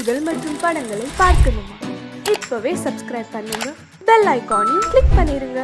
நிகழ்ச்சிகள் மற்றும் படங்களை பார்க்கணுமா? இப்பவே சப்ஸ்கிரைப் பண்ணுங்க, பெல் ஐகானையும் கிளிக் பண்ணிருங்க.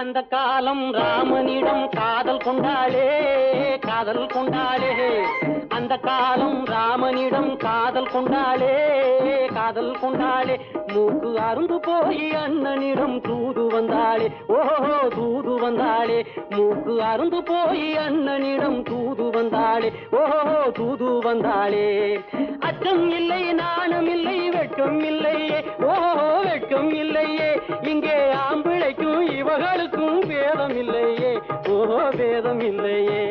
அந்த காலம் ராமனிடம் காதல் கொண்டாளே, காதல் கொண்டாளே. அந்த காலம் ராமனிடம் காதல் கொண்டாளே, காதல் கொண்டாளே. மூக்கு அருந்து போய் அண்ணனிடம் தூது வந்தாளே, ஓஹோ தூது வந்தாளே. மூக்கு அருந்து போய் அண்ணனிடம் தூது வந்தாளே, ஓஹோ தூது வந்தாளே. அச்சம் இல்லை, நாணம் இல்லை, வெட்கம் இல்லையே, ஓஹோ வெட்கம் இல்லையே. இங்கே ஆம்பிளைக்கும் இவர்களுக்கும் வேதம் இல்லையே, ஓஹோ வேதம் இல்லையே.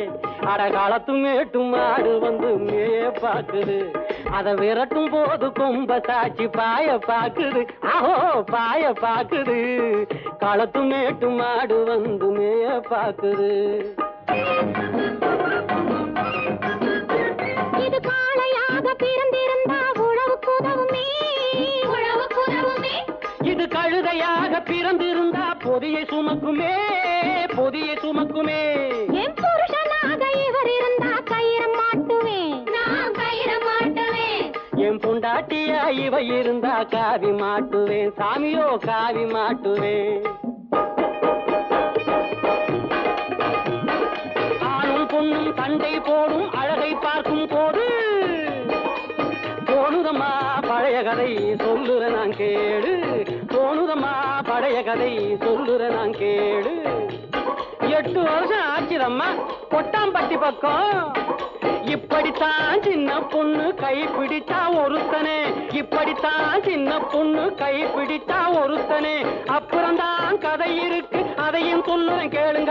அடகாலத்து மேட்டும் ஆடு வந்து மேய பாக்குது, அதை விரட்டும் போது கொம்ப சாட்சி பாய பாக்குது, ஆஹோ பாய பாக்குது. களத்து மேட்டும் ஆடு வந்து மேய பாக்குது. இது காளையாக பிறந்திருந்தா உழவுக்கு உதவுமே, உழவுக்கு உதவுமே. இது கழுதையாக பிறந்திருந்தா பொதியை சுமக்குமே, பொதியை சுமக்குமே. என் புருஷனாக இவர் இருந்தா கயிறம் மாட்டுவேன், நான் கயிறம் மாட்டுவேன். என் பொண்டாட்டியா இவ இருந்தா காவி மாட்டுவேன், சாமியோ காவி மாட்டுவேன். ஆணும் பொண்ணும் சண்டை போடும் அழகை பார்க்கும் போது தோணுதம்மா பழைய கதை சொல்லுற நான் கேடு, தோணுதம்மா பழைய கதை சொல்லுற நான் கேடு. 8 வருஷம் ஆச்சுதம்மா கொட்டாம்பட்டி பக்கம். இப்படித்தான் சின்ன பொண்ணு கை பிடிச்சா ஒருத்தனே, இப்படித்தான் சின்ன பொண்ணு கை பிடிச்சா ஒருத்தனே. அப்புறம்தான் கதை இருக்கு, அதையும் சொல்லுறேன் கேளுங்க.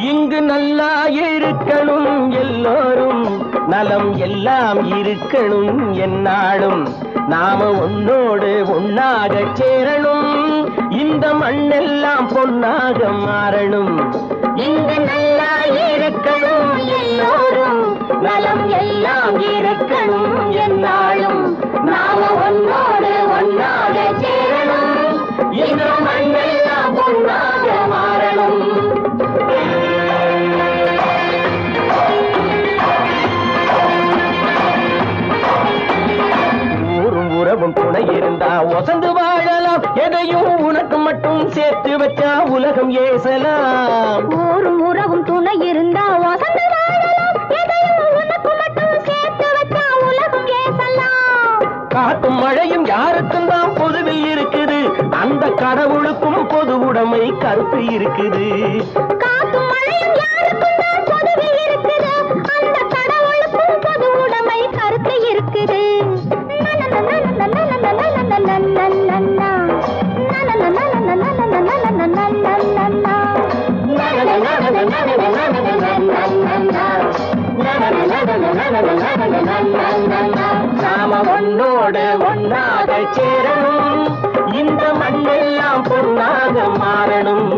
இங்கு நல்லா இருக்கணும் எல்லோரும், நலம் எல்லாம் இருக்கணும் என்னாலும். நாம ஒன்னோடு ஒன்னாக சேரணும், இந்த மண்ணெல்லாம் பொன்னாக மாறணும். இங்கு நல்லா இருக்கணும் எல்லோரும், நலம் எல்லாம் இருக்கணும் என்னாலும். நாம ஒன்னோடு உறவும் துணை இருந்தா ஒசந்து வாழலாம். எதையும் உனக்கு மட்டும் சேர்த்து வச்சா உலகம் ஏசலாம். ஊரும் உறவும் துணை இருந்தா வசந்து வாழலாம். எதையும் உனக்கு மட்டும் சேர்த்து வச்சா உலகம் ஏசலாம். காத்தும் மழையும் யாருக்கும் தான் பொதுவில் இருக்குது. அந்த கடவுளுக்கும் பொது உடைமை கருத்து இருக்குது. காத்தும் மழையும் யாருக்கும் தான் பொதுவில் இருக்குது. அந்த கடவுளுக்கும் பொது உடைமை கருத்து இருக்குது. நாம ஒன்னோடு ஒன்னாக சேரணும். இந்த மண்ணெல்லாம் பொன்னாக மாறணும்.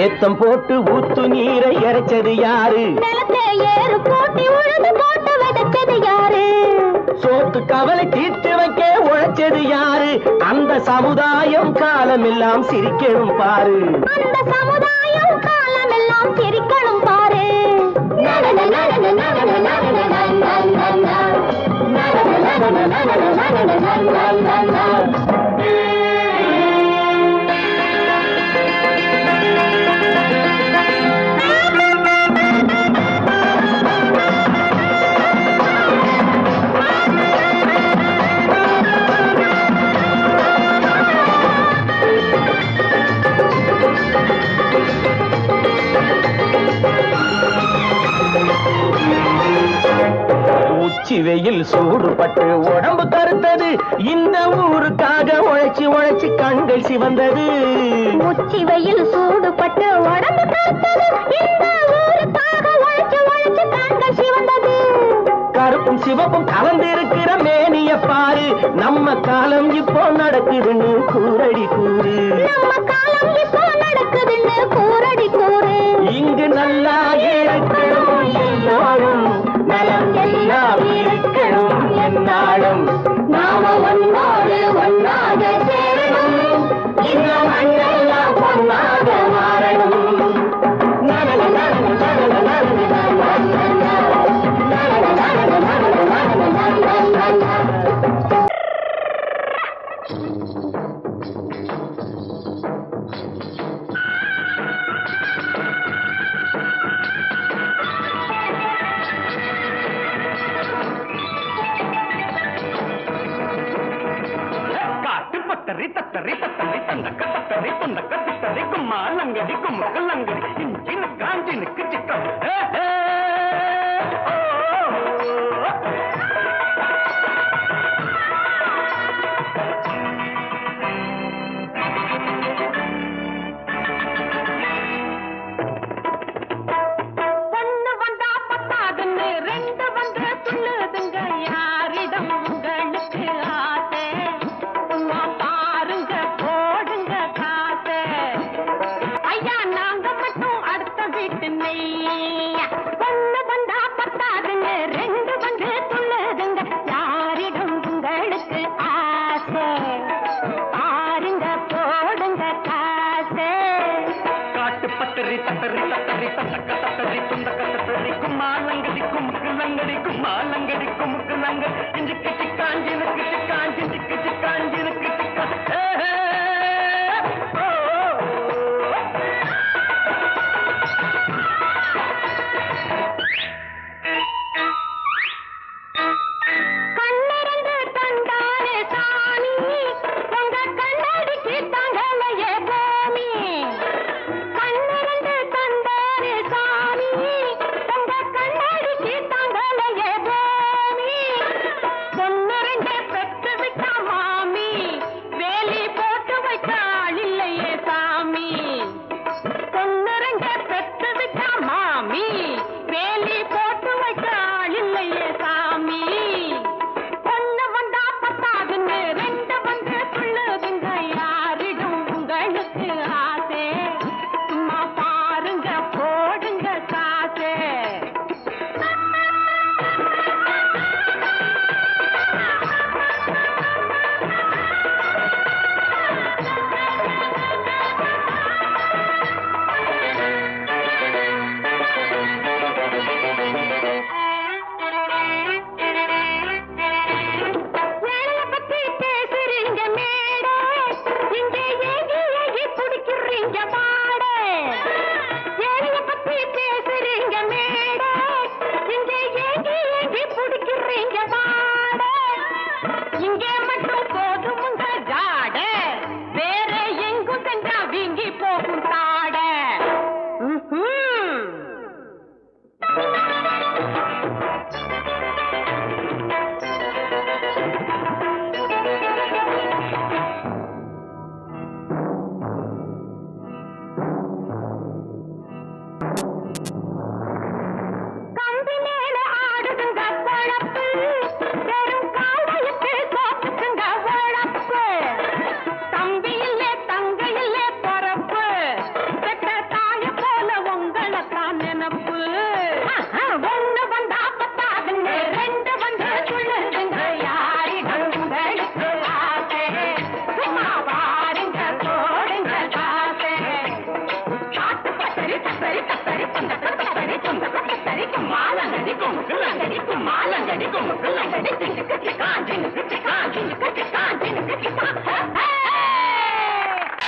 ஏத்தம் போட்டு ஊத்து நீரை இறைச்சது யாரு? நிலத்தை ஏறு போட்டி உழுது போட்டு விதைச்சது யாரு? சோத்து கவலை தீர்த்து வைக்க உழைச்சது யாரு? அந்த சமுதாயம் காலமெல்லாம் சிரிக்கணும் பாரு. அந்த சமுதாயம் காலமெல்லாம் சிரிக்கணும் பாரு. உச்சி வெயில் சூடுபட்டு உடம்பு கருத்தது. இந்த ஊருக்காக உழைச்சி உழைச்சி கண்கள் சிவந்தது. உச்சி வெயில் சூடுபட்டு உடம்பு கருத்தது. இந்த ஊருக்காக உழைச்சி உழைச்சி கண்கள் சிவந்தது. கருப்பும் சிவப்பும் கலந்திருக்கிற மேனிய பாரு. நம்ம காலம் இப்போ நடக்குதுன்னு கூரடி கூறு. நம்ம காலம் இப்போ நடக்குதுன்னு கூரடி கூறு. இங்கு நல்லா இருக்கணும் எல்லாரும். நலம் எல்லாம் இருக்கணும் என்னாலும். நாம ஒன்னோடு ஒன்னாக சேரணும். இந்த மண்ணெல்லாம் பொன்னாக மாறணும். தத்தரி தத்தரி தத்தரி தந்தக்க தத்தரி துந்தக்க தித்தரி கும்மா லங்கடி குமுக்கு லங்கடி இஞ்சினு காஞ்சினுக்கு சிக்கம் பொண்ணு வந்தா பத்தாதுன்னு ரெண்டு வந்து சொல்லுதுங்க. யாரிடம் உங்களுக்கு ஆசை? பாருங்க போடுங்க காசை. ஐயா நாங்க மட்டும் அடுத்த வீட்டு நெய்யா. பொண்ணு வந்தா பத்தாதுன்னு ரெண்டு வந்து சொல்லுதுங்க. யாரிடம் உங்களுக்கு ஆசை? பாருங்க போடுங்க காசை. காட்டு பத்தரி தத்தரி தத்தரி தந்தக்க தத்தரி துந்தக்க தத்தரி கும்மா லங்கடி குமுக்கு லங்கடி கும்மா லங்கடி குமுக்கு லங்க இஞ்சிக்கு சிக்காஞ்சினுக்கு சிக்காஞ்சி சிக்கு சிக்காஞ்சினுக்கு சிக்கா கண்ணிரண்டு கண்டானே சாமி, உங்க கண்ணடிக்கு தாங்கலையே பூமி. கண்ணிரண்டு கண்டானே சாமி, உங்க கண்ணடிக்கு தாங்கலையே பூமி. பொண்ணு ரெண்டு பெற்று விட்டா மாமி, வேலி போட்டு வைக்க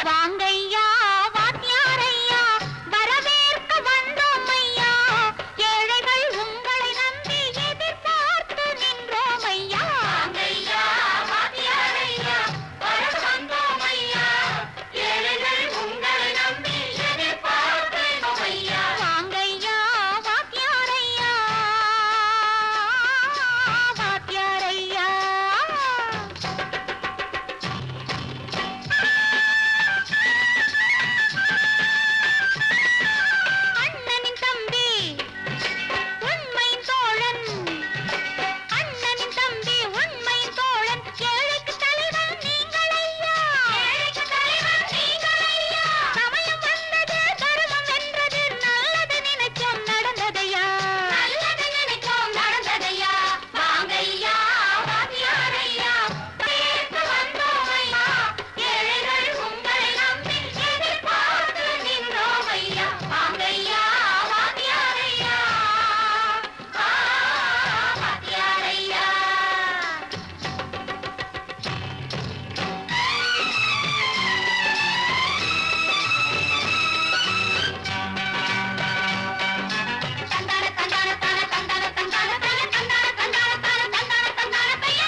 வாங்கையா வாத்தியாரையா வரவேற்க வந்தோம் ஐயா ஏழைகள் உங்களை நம்பி எதிர்பார்த்து நின்றோம் ஐயா வாங்கையா வாத்தியாரையா வர வந்தோம் ஐயா ஏழைகள் உங்களை நம்பி எதிர்பார்த்து ஐயா வாங்கையா வாத்தியாரையா வாத்தியாரையா அண்ணனின் தம்பி உண்மையின் தோழன் அண்ணனின் தம்பி உண்மையின் தோழன் ஏழைக்கு தலைவன் நீங்கள் ஐயா ஏழைக்கு தலைவன் நீங்கள் ஐயா சமயம் வந்தது தர்மம் வென்றது நல்லது நினைச்சோம் நடந்ததையா நல்லது நினைச்சோம் நடந்ததையா வாங்கையா வாத்தியாரையா பேச வந்தோம் ஐயா ஏழைகள் உங்களை நம்பி எதிர்பார்த்து நின்றோம் ஐயா வாங்கையா வாத்தியாரையா வாத்தியாரையா தந்தான தந்தான தன தந்தான தந்தான தன தந்தான தந்தான தன தந்தான தந்தான பையா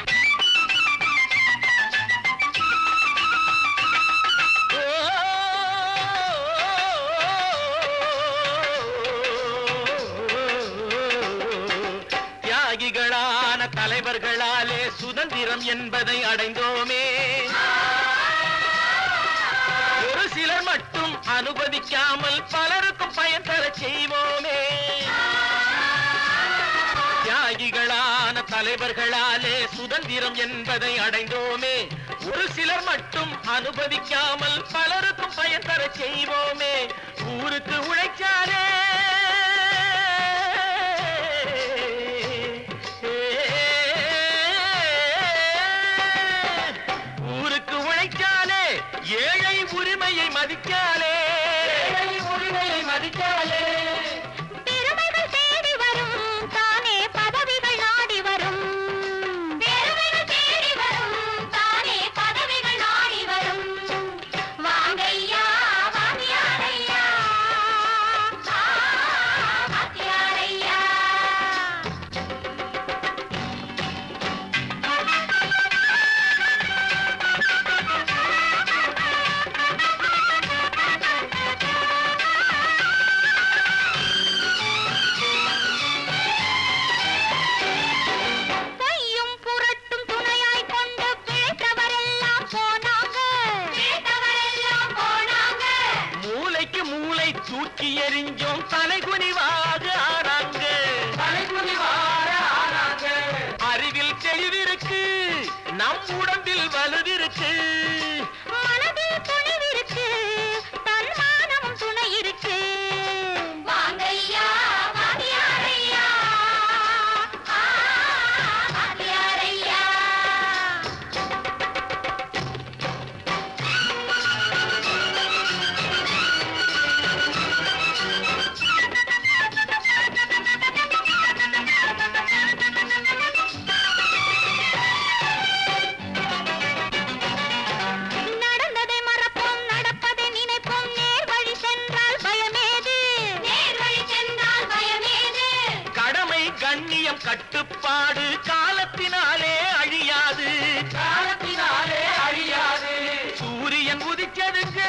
தியாகிகளான தலைவர்களாலே சுதந்திரம் என்பதை அடைந்தோமே ஒரு சிலர் மட்டும் அனுமதிக்காமல் பலருக்கும் பயன் தர செய்வோமே தியாகிகளான தலைவர்களாலே சுதந்திரம் என்பதை அடைந்தோமே ஒரு சிலர் மட்டும் அனுமதிக்காமல் பலருக்கும் பயன் தர செய்வோமே ஊருக்கு உழைச்சாலே ஊருக்கு உழைச்சாலே ஏழை உரிமையை மதிக்காலே உரிமையை மதிக்காலே பெருமைகள் தேடி வரும் தானே பதவிகள் நாடி வரும் பெருமைகள் தேடி வரும் தானே பதவிகள் நாடி வரும் வாங்கையா வாத்தியாரையா வாத்தியாரையா பொய்யும் புரட்டும் துணையாய் கொண்டு பிழைத்தவரெல்லாம் போனாங்க பிழைத்தவரெல்லாம் போனாங்க மூளைக்கு மூளை தூக்கி எறிஞ்சோம் தலைகுனிவாக ஆனாங்க தலைகுனிவாக ஆனாங்க அறிவில் தெளிவிருக்கு நம் உடம்பில் வலுவிருக்கு மனதில் துணிவிருக்கு தன்மானமும் துணை இருக்கு வாங்கையா வாத்தியாரையா வாத்தியாரையா நடந்ததை மறப்போம் நடப்பதை நினைப்போம் நேர் வழி சென்றால் பயமேது நேர் வழி சென்றால் பயமேது கடமை கண்ணியம் கட்டுப்பாடு காலத்தினாலே அழியாது காலத்தினாலே அழியாது சூரியன் உதிச்சதுங்க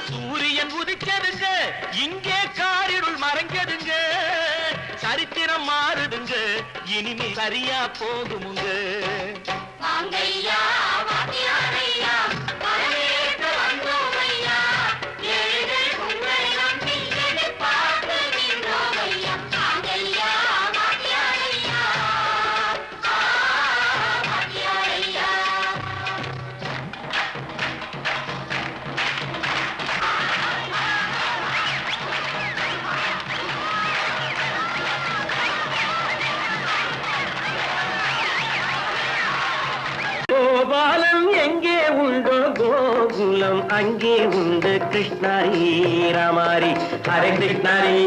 சூரியன் உதிச்சதுங்க இங்கே காரிருள் மறைஞ்சதுங்க சரித்திரம் மாறுதுங்க இனிமே சரியா போகுமுங்க வாங்கையா வாத்தியாரையா வரவேற்க வந்தோம் ஐயா ஏழைகள் உங்களை நம்பி எதிர்பார்த்து நின்றோம் ஐயா வாங்கையா வாத்தியாரையா வாத்தியாரையா கோபாலன் எங்கே உண்டோ உண்டு கிருஷ்ணாரி ராமாரி ஹரே கிருஷ்ணாரி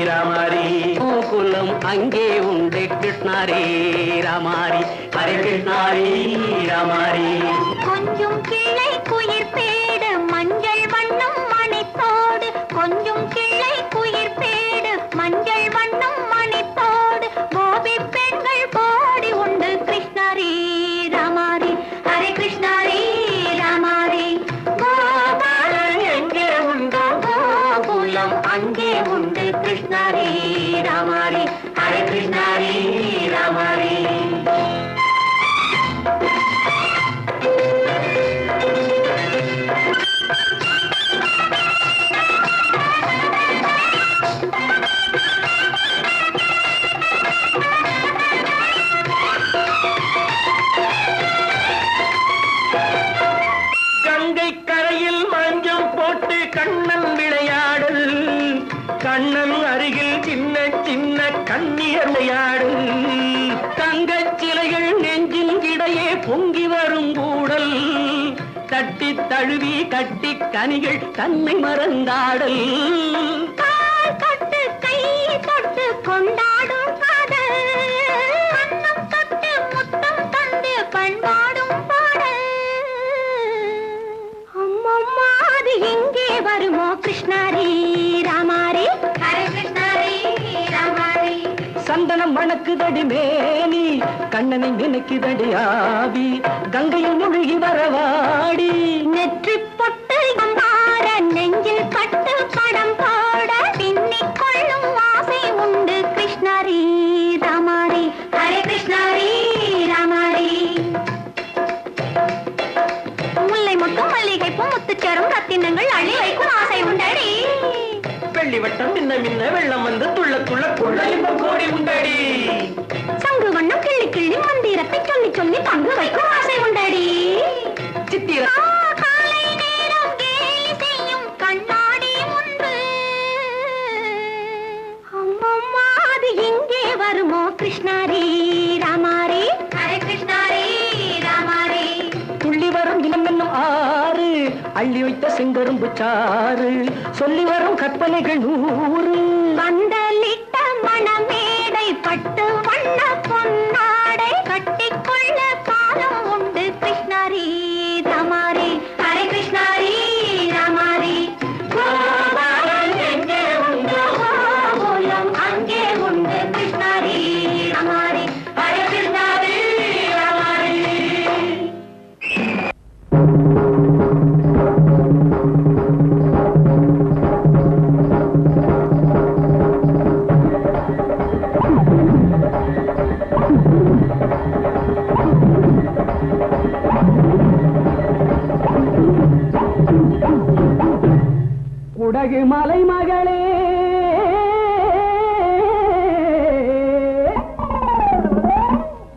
ராமாரி கோகுலம் அங்கே உண்டு கிருஷ்ணாரி ராமாரி ஹரே கிருஷ்ணாரி ராமாரி கொஞ்சம் கிளை குயிர் பேடு மஞ்சள் வண்ணம் மணித்தோடு கொஞ்சம் கிளை குயிர் பேடு மஞ்சள் வண்ணம் மணித்தோடு கோபி பெண்கள் போடி உண்டு கிருஷ்ணாரி ராமாரி ஹரே கிருஷ்ணாரி ராமாரி கோபாலன் எங்கே உண்டோ கோகுலம் அங்கே உண்டு கிருஷ்ணாரி ராமாரி ஹரே கிருஷ்ணாரி ராமாரி கங்கை கரையில் மஞ்சம் போட்டு கண்ணன் விளையாடல் கண்ணன் அருகில் சின்ன சின்ன கண்ணியர் விளையாடல் தங்கச் சிலைகள் நெஞ்சின் இடையே பொங்கி வரும் கூடல் தட்டி தழுவி கட்டி கனிகள் தன்னை மறந்தாடல் கால் தொட்டு கை தொட்டு கொண்டாடும் காதல் கண்ணம் தொட்டு முத்தம் தந்து பண்பாடும் பாடல் அம்மம்மா அது எங்கே வருமோ கிருஷ்ணாரி ராமாரி ஹரே கிருஷ்ணாரி ராமாரி சந்தனம் மணக்குதடி மேனி கண்ணனை நினைக்குதடி ஆவி கங்கையில் முழுகி வரவாடி நெற்றி பொட்டு அம்பார நெஞ்சில் பட்டு படம் போட பின்னிக் கொள்ளும் ஆசை உண்டு கிருஷ்ணாரி ராமாரி ஹரே கிருஷ்ணாரி ராமாரி முல்லை மொட்டும் மல்லிகை பூ முத்துச்சேரும் ரத்தினங்கள் அள்ளி வைக்கும் ஆசை உண்டடி வெள்ளி வட்டம் மின்ன மின்ன வெள்ளம் வந்து துள்ள துள்ள கொள்ள இன்பம் கோடி உண்டடி சங்கு வண்ணம் கிள்ளி கிள்ளி மந்திரத்தை சொல்லி சொல்லி பங்கு வைக்கும் ஆசை உண்டடி சித்திர காலை நேரம் கேலி செய்யும் கண்ணாடி முன்பு அம்மம்மா அது எங்கே வருமோ கிருஷ்ணாரி ராமாரி ஹரே கிருஷ்ணாரி ராமாரி துள்ளி வரும் இனம் என்னும் ஆறு அள்ளி வைத்த செங்கரும்பு சாறு சொல்லி வரும் கற்பனைகள் 100 வந்தலிட்ட மணமேடை பட்டு வண்ண பொன்னாடை கட்டிக்கொள்ள காலம் உண்டு கிருஷ்ணாரி ராமாரி ஹரே கிருஷ்ணாரி ராமாரி கோபாலன் எங்கே உண்டோ கோகுலம் அங்கே உண்டு கிருஷ்ணாரி ராமாரி ஹரே கிருஷ்ணாரி ராமாரி குடகு மலை மகளே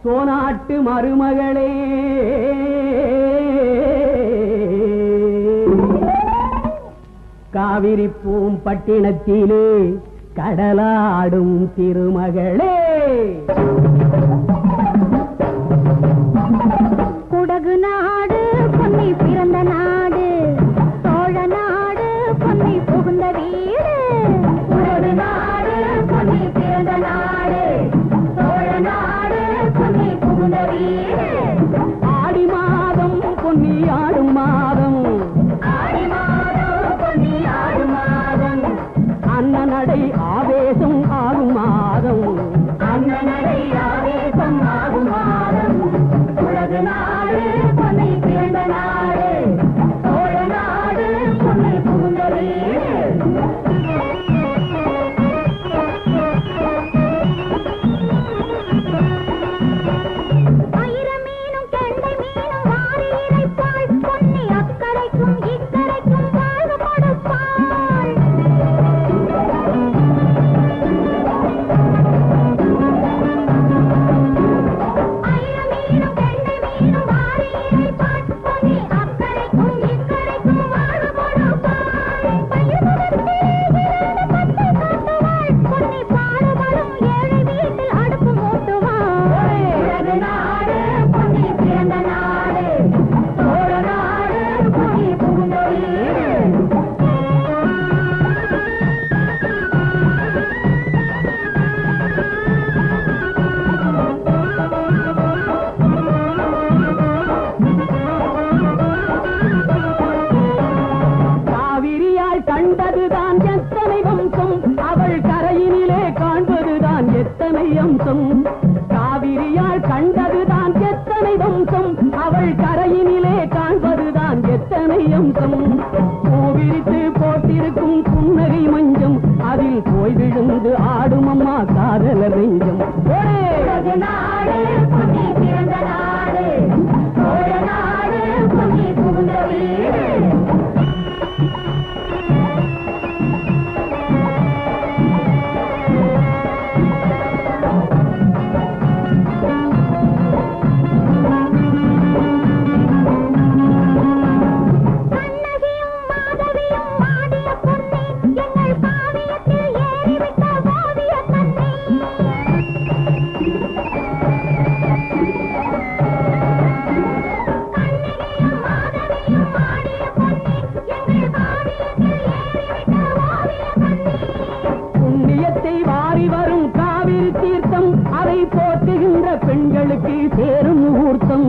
சோனாட்டு மருமகளே காவிரி பூம்பட்டினத்திலே கடலாடும் திருமகளே குடகு நாடு பொன்னி பிறந்த நாடு சோழ நாடு பொன்னி புகுந்த வீடு குடகு நாடு பொன்னி பிறந்த நாடு சோழ நாடு பொன்னி புகுந்த வீடு ஆடி மாதம் பொன்னி ஆடும் மாதம் ஆடி மாதம் பொன்னி ஆடும் மாதம் அன்ன நடை ஆவேசம் ஆகும் மாதம் அண்ணனடை ஆவேசம் ஆகும் மாதம் குடகு நாடு பொன்னி பிறந்த நாடு சோழ நாடு பொன்னி புகுந்த வீடு ஆயிரமீனும் கெண்டை மீனும் வாரி இறைப்பாள் பொன்னி அக்கரைக்கும் இக்கரைக்கும் வாழ்வு கொடுப்பாள் ஆயிரமீனும் கெண்டை மீனும் வாரி இறைப்பாள் பொன்னி அக்கரைக்கும் இக்கரைக்கும் வாழ்வு கொடுப்பாள் பயிர்முகத்தே பூவிரித்து போட்டிருக்கும் புன்னகை மஞ்சம் அதில் போய் விழுந்து ஆடும் அம்மா காதல நெஞ்சம் பெண்களுக்கு சேரும் முகூர்த்தம்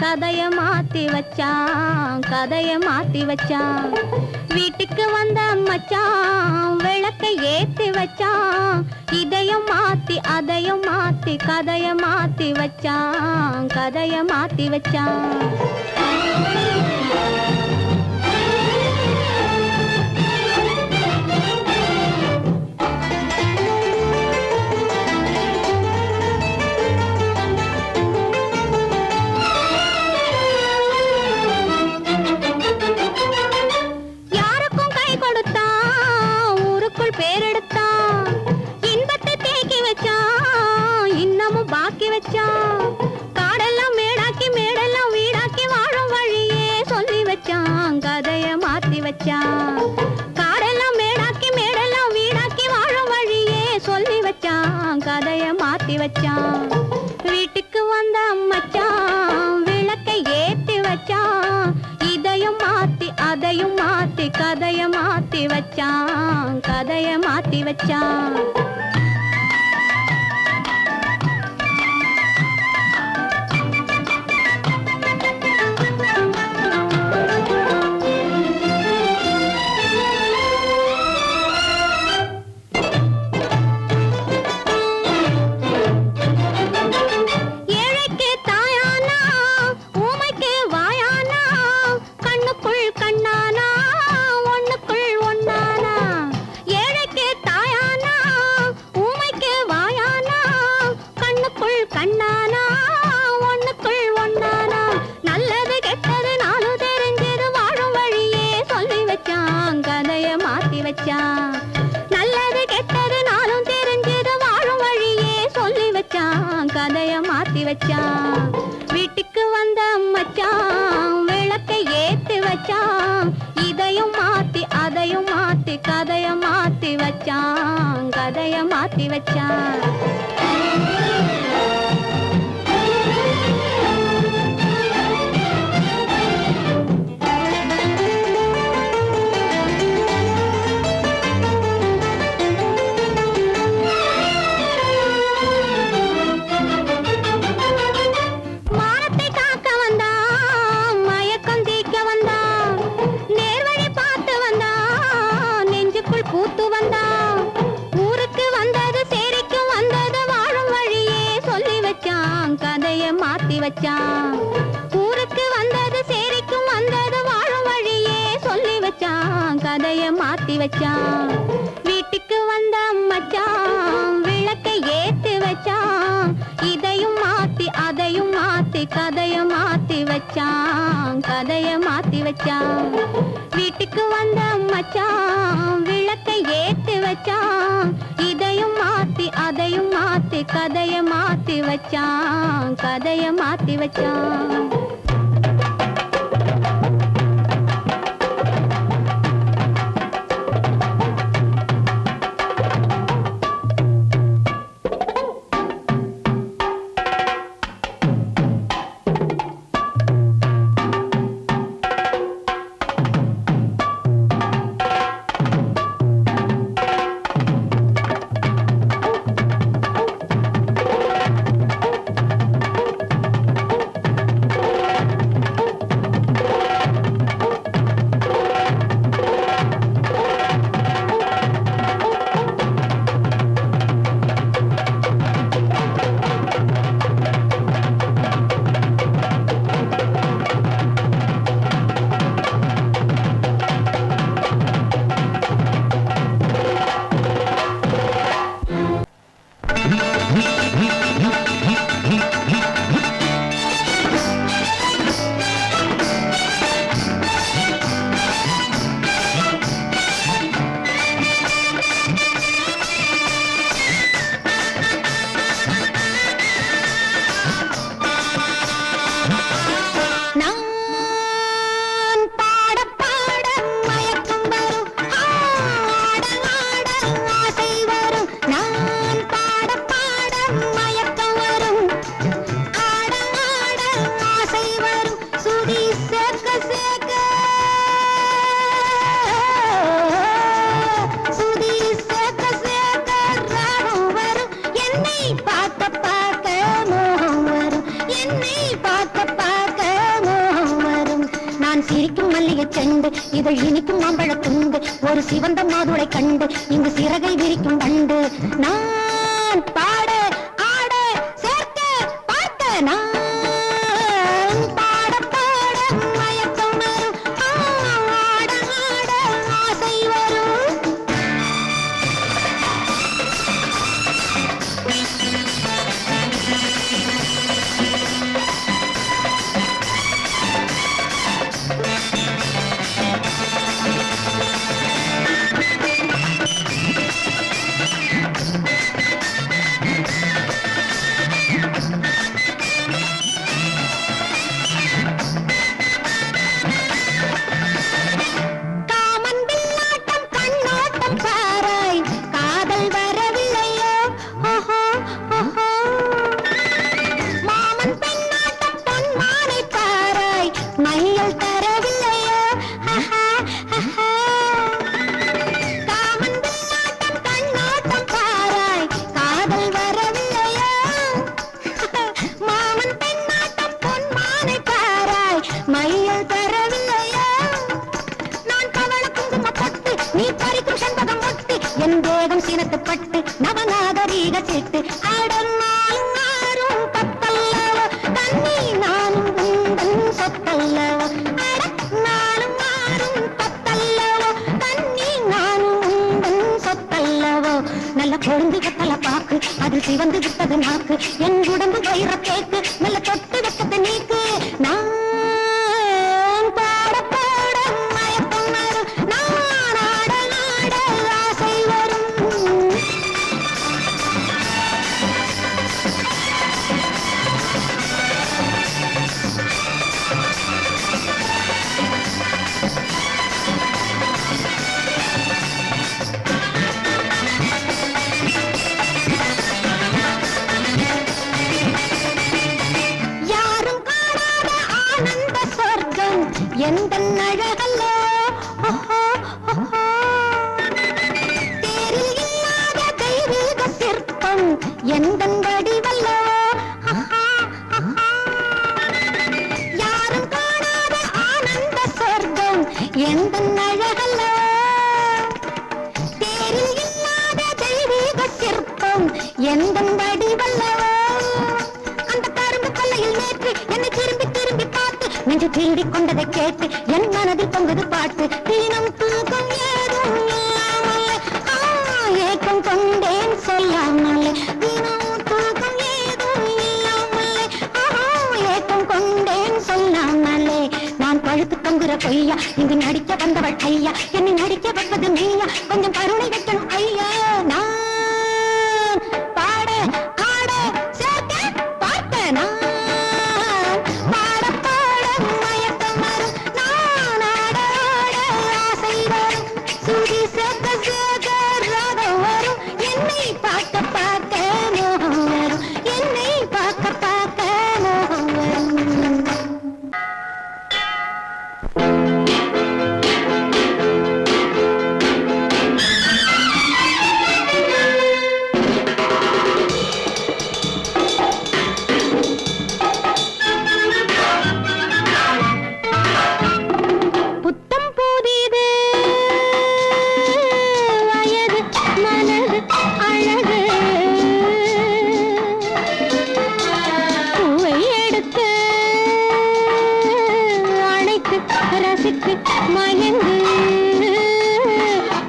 கதைய மாத்தி வச்சான், கதைய மாத்தி வச்சான். வீட்டுக்கு வந்த மச்சான் விளக்கை ஏத்தி வச்சான். இதையும் மாத்தி அதையும் மாத்தி கதைய மாத்தி வச்சான், கதைய மாத்தி வச்சான். காடெல்லாம் மேடாக்கி மேடெல்லாம் வீடாக்கி வாழும் வழியே சொல்லி வச்சான், கதைய மாத்தி வச்சான். காடெல்லாம் மேடாக்கி மேடெல்லாம் வீடாக்கி வாழும் வழியே சொல்லி வச்சான், கதைய மாத்தி வச்சான். வீட்டுக்கு வந்த மச்சான் விளக்கை ஏத்தி வச்சான். இதையும் மாத்தி அதையும் மாத்தி கதைய மாத்தி வச்சான், கதைய மாத்தி வச்சான். நல்லது கெட்டது நாளும் தெரிஞ்சது வாழும் வழியே சொல்லி வச்சான், கதைய மாத்தி வச்சான். வீட்டுக்கு வந்த மச்சான் விளக்கை ஏத்தி வச்சான். இதையும் மாத்தி அதையும் மாத்தி கதைய மாத்தி வச்சான், கதைய மாத்தி வச்சான். ஊருக்கு வந்தது சேரிக்கும் வந்தது வாழும் வழியே சொல்லி வச்சான், கதைய மாத்தி வச்சான். வீட்டுக்கு வந்த மச்சான் விளக்கை ஏத்தி வச்சான். இதையும் மாத்தி அதையும் மாத்தி கதைய மாத்தி வச்சான், கதைய மாத்தி வச்சான். வீட்டுக்கு வந்த மச்சான் விளக்கை ஏத்தி வச்சான். இதையும் மாத்தி அதையும் மாத்தி கதைய மாத்தி வச்சான், கதைய மாத்தி வச்சான். நான் சிரிக்கும் மல்லிகை செண்டு இதழ் இனிக்கும் மாம்பழ துண்டு ஒரு சிவந்த மாதுளை கண்டு இங்கு சிறகை விரிக்கும் வண்டு நான் பாட ஆட சேர்க்க பார்க்க நான் பாட பாட மயக்கம் வரும் ஆட ஆட ஆசை வரும் சிவந்து விட்டது நாக்கு என் உடம்பு வயிற கேக்கு நல்ல தொட்டு வெக்கத்தை நீக்கு நான் பாட பாட மயக்கம் வரும் நான் ஆட ஆட ஆசை வரும் எந்தன் அழகல்லோ தேரில் இல்லாத தெய்வீக சிற்பம் எந்தன் வடிவல்லோ யாரும் காணாத ஆனந்த சொர்க்கம் எந்தன் அழகல்லோ தேரில் இல்லாத தெய்வீக சிற்பம் எந்தன் வடிவல்லோ அந்த கரும்பு கொல்லையில் நேற்று என்னை திரும்பி திரும்பி பார்த்து நெஞ்சு திருடி கொண்டதை கேட்டு என் மனதில் பொங்குது பாட்டு தினம் தூக்கம் ஏதும் இல்லாமலே ஏக்கம் கொண்டேன் சொல்லாமலே தினம் தூக்கம் ஏதும் இல்லாமலே ஏக்கம் கொண்டேன் சொல்லாமலே நான் பழுத்து தொங்குற பொய்யா இங்கு நடிக்க வந்தவள் ஐயா என்னை நடிக்க வைப்பது மெய்யா கொஞ்சம் கருணை வைக்கணும் ஐயா நான் பாட ஆட சேர்க்க பார்க்க நான்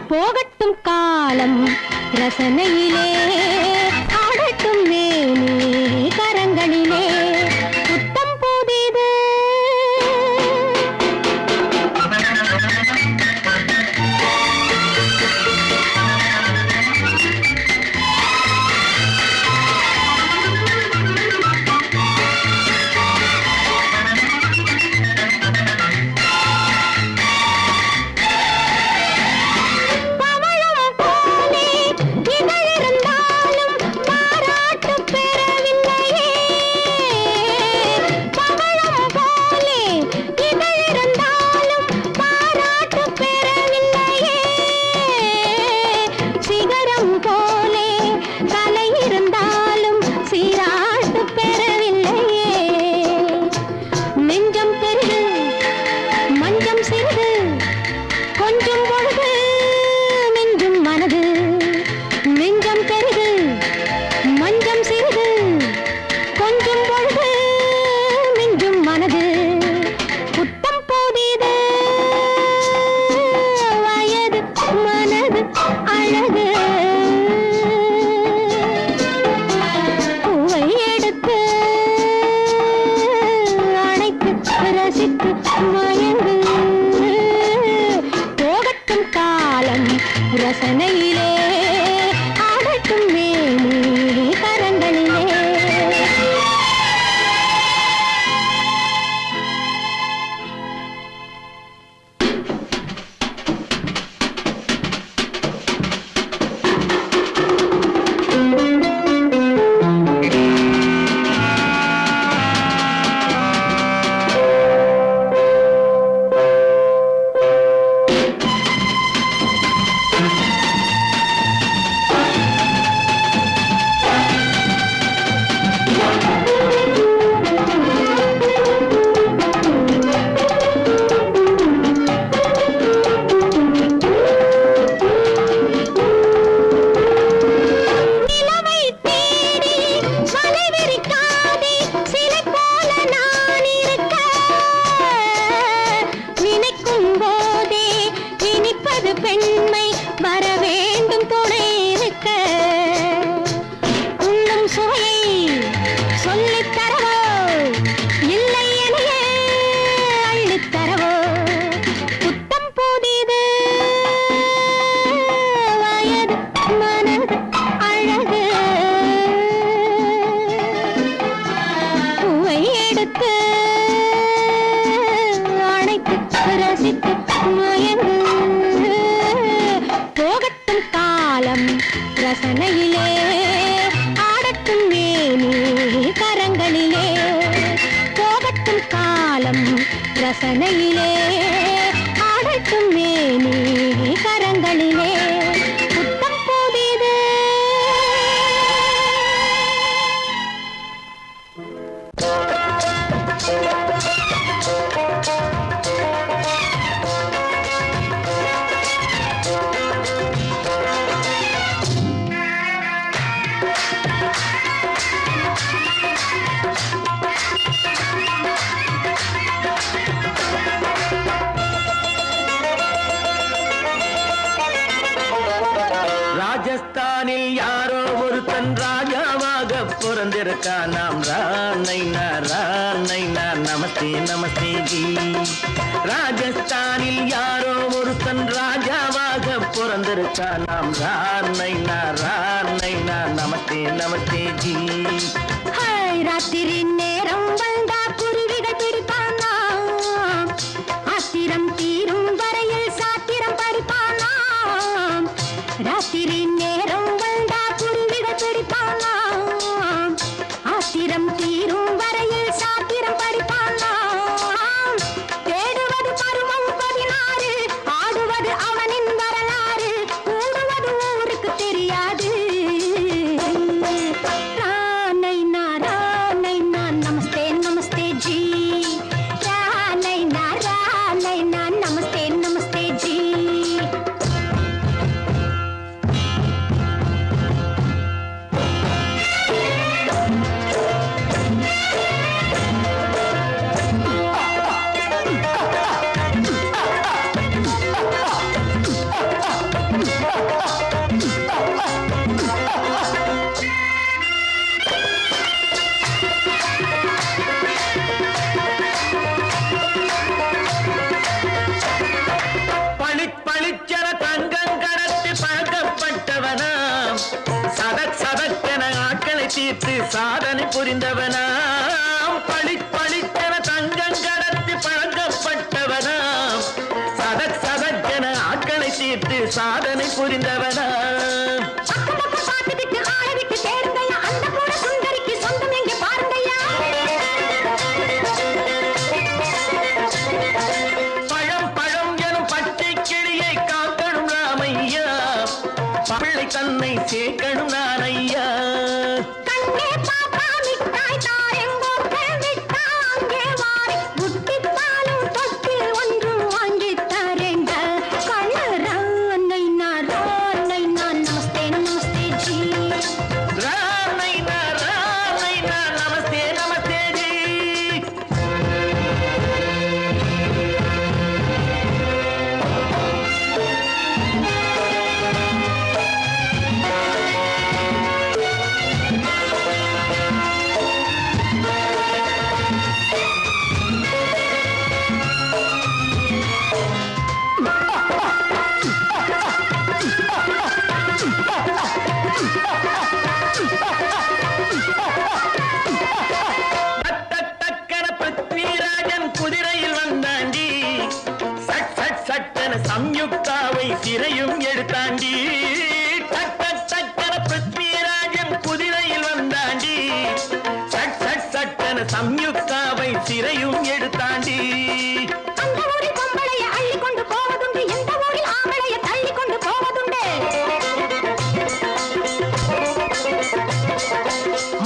போகட்டும் காலம் ரசனையிலே ஆடட்டும் வேணி கரங்களிலே புத்தம் புதிது சிறிது கொஞ்சம் பொழுது மிஞ்சும் மனது நெஞ்சம் பெரிது மஞ்சம் சிறிது கொஞ்சம் பொழுது மிஞ்சும் மனது புத்தம் போதியது வயது மனது அழகு பூவை எடுத்து அணைத்து ரசித்து மயங்கு போகட்டும் காலம் ரசனையிலே ஆடட்டும் மேனி கரங்களிலே பெண்மை வர வேண்டும் துணை இருக்க உண்ணும் சுவையை சொல்லித் தரவோ இல்லை எனையே அள்ளித் தரவோ புத்தம் புதிது வயது மனது அழகு பூவை எடுத்து அணைத்து ரசித்து மயங்கு போகட்டும் காலம் ரசனையிலே ஆடட்டும் மேனி கரங்களிலே போகட்டும் காலம் ரசனையிலே ஆடட்டும் மேனி கரங்களிலே புத்தம் புதிது ராஜஸ்தானில் யாரோ ஒருத்தன் ராஜாவாக பிறந்திருக்கான் நாம் ராணைனா நமஸ்தே நமஸ்தே ஜி ராஜஸ்தானில் யாரோ ஒருத்தன் ராஜாவாக பிறந்திருக்கான் நாம் ராணைனா நமஸ்தே நமஸ்தே ஜி ராத்திரி நேரம் வந்தா குருவிகள் பிடிப்பானா ஆத்திரம் தீரும் வரையில் சாத்திரம் படிப்பானா ராத்திரி நேரம் வந்தா குருவிகள் பிடிப்பானா ஆத்திரம் தீரும் வரையில் சாத்திரம் படிப்பானா தேடுவது பருவம் 16 ஆடுவது அவனின் வரலாறு கூடுவது ஊருக்கு தெரியாது ராணைனா நமஸ்தே நமஸ்தே ஜி ராணைனா நமஸ்தே நமஸ்தே ஜி பளிச்சென தங்கம் கடத்தி பழக்கப்பட்டவனாம் சதக்கென ஆட்களை தீர்த்து சாதனை புரிந்தவனாம் பளிச்சென தங்கம் கடத்தி பழக்கப்பட்டவனாம் சதக்கென ஆட்களை தீர்த்து சாதனை புரிந்தவனாம் தன்னை சேர்க்கணும் நான் ஐயா கண்ணே பாப்பா மிட்டாய் தாரெங்கோ கேள்விட்டா அங்கே வாரி குட்டித்தாலும் தொட்டில் ஒன்றும் வாங்கி சம்யுக்தாவை சிறையும் எடுத்தாண்டி டக் டக் டக்கன பிருத்விராஜன் குதிரையில் வந்தாண்டி சட் சட் சட்டன சம்யுக்தாவை சிறையும் எடுத்தாண்டி அந்த ஊரில் பொம்பளைய அள்ளி கொண்டு போவதுண்டு எந்த ஊரில் ஆம்பளைய தள்ளி கொண்டு போவதுண்டு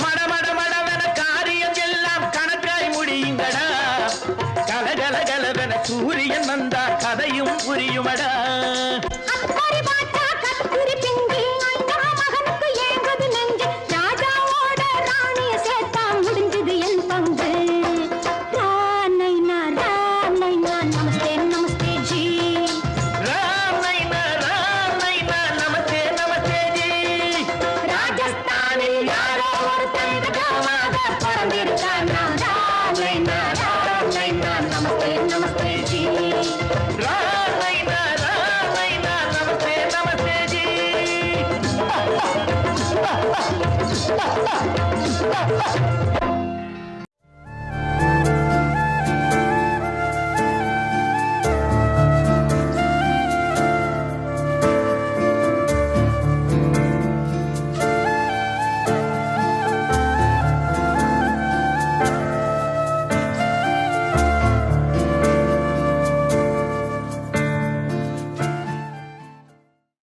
மட மட மடவென காரியம் எல்லாம் கணக்காய் முடியுங்கடா கலகல கலவென சூரியன் வந்தா கதையும் புரியுமடா அக்கறை பார்த்தா கத்துரி பிங்கு அண்ணா மகனுக்கு ஏங்குது நெஞ்சு ராஜாவோட ராணிய சேர்த்தா முடிஞ்சது என் பங்கு ராமைனா நமஸ்தே நமஸ்தே ஜி ராம் நைனா நமஸ்தே நமஸ்தே ஜி ராஜஸ்தானில் யாரோ ஒருத்தன் காவாத பறந்திருக்கானா ராமைனா நமஸ்தே நமஸ்தே ஜி ராம் நைனா நமஸ்தே நமஸ்தே ஜி